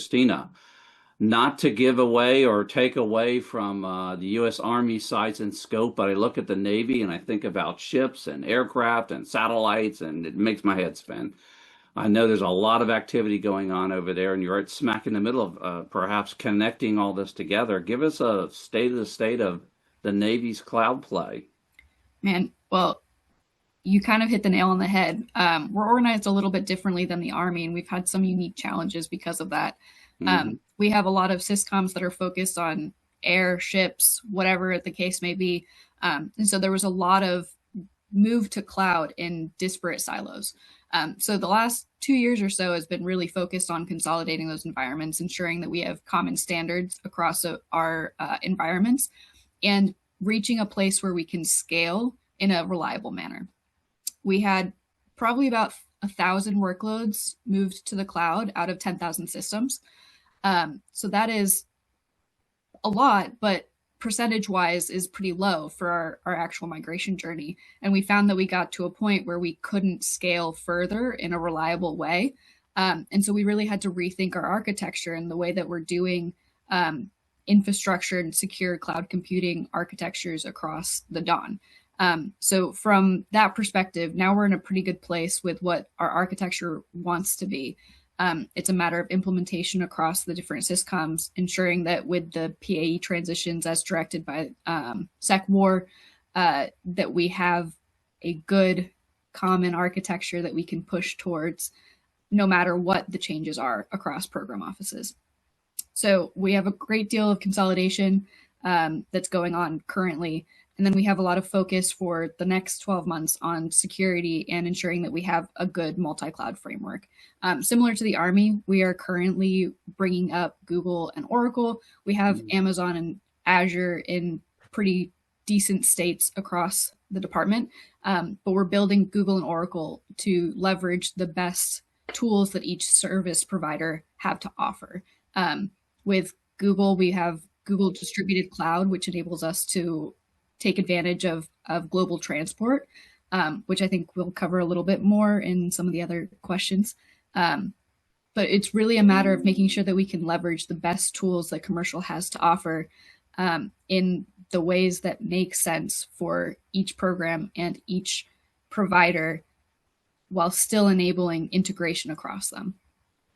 Christina. Not to give away or take away from the U.S. Army sites and scope, but I look at the Navy and I think about ships and aircraft and satellites, and it makes my head spin. I know there's a lot of activity going on over there, and you're right smack in the middle of perhaps connecting all this together. Give us a state of the Navy's cloud play. Man, well, you kind of hit the nail on the head. We're organized a little bit differently than the Army, and we've had some unique challenges because of that. Hmm. We have a lot of syscoms that are focused on air, ships, whatever the case may be. And so there was a lot of move to cloud in disparate silos. So the last 2 years or so has been really focused on consolidating those environments, ensuring that we have common standards across our environments, and reaching a place where we can scale in a reliable manner. We had probably about 1,000 workloads moved to the cloud out of 10,000 systems. So that is a lot, but percentage wise is pretty low for our actual migration journey. And we found that we got to a point where we couldn't scale further in a reliable way. And so we really had to rethink our architecture and the way that we're doing infrastructure and secure cloud computing architectures across the Dawn. So from that perspective, now we're in a pretty good place with what our architecture wants to be. It's a matter of implementation across the different syscoms, ensuring that with the PAE transitions as directed by SecWar, that we have a good common architecture that we can push towards no matter what the changes are across program offices. So we have a great deal of consolidation that's going on currently. And then we have a lot of focus for the next 12 months on security and ensuring that we have a good multi-cloud framework. Similar to the Army, we are currently bringing up Google and Oracle. We have Amazon and Azure in pretty decent states across the department, but we're building Google and Oracle to leverage the best tools that each service provider have to offer. With Google, we have Google Distributed Cloud, which enables us to take advantage of global transport, which I think we'll cover a little bit more in some of the other questions. But it's really a matter of making sure that we can leverage the best tools that commercial has to offer in the ways that make sense for each program and each provider while still enabling integration across them.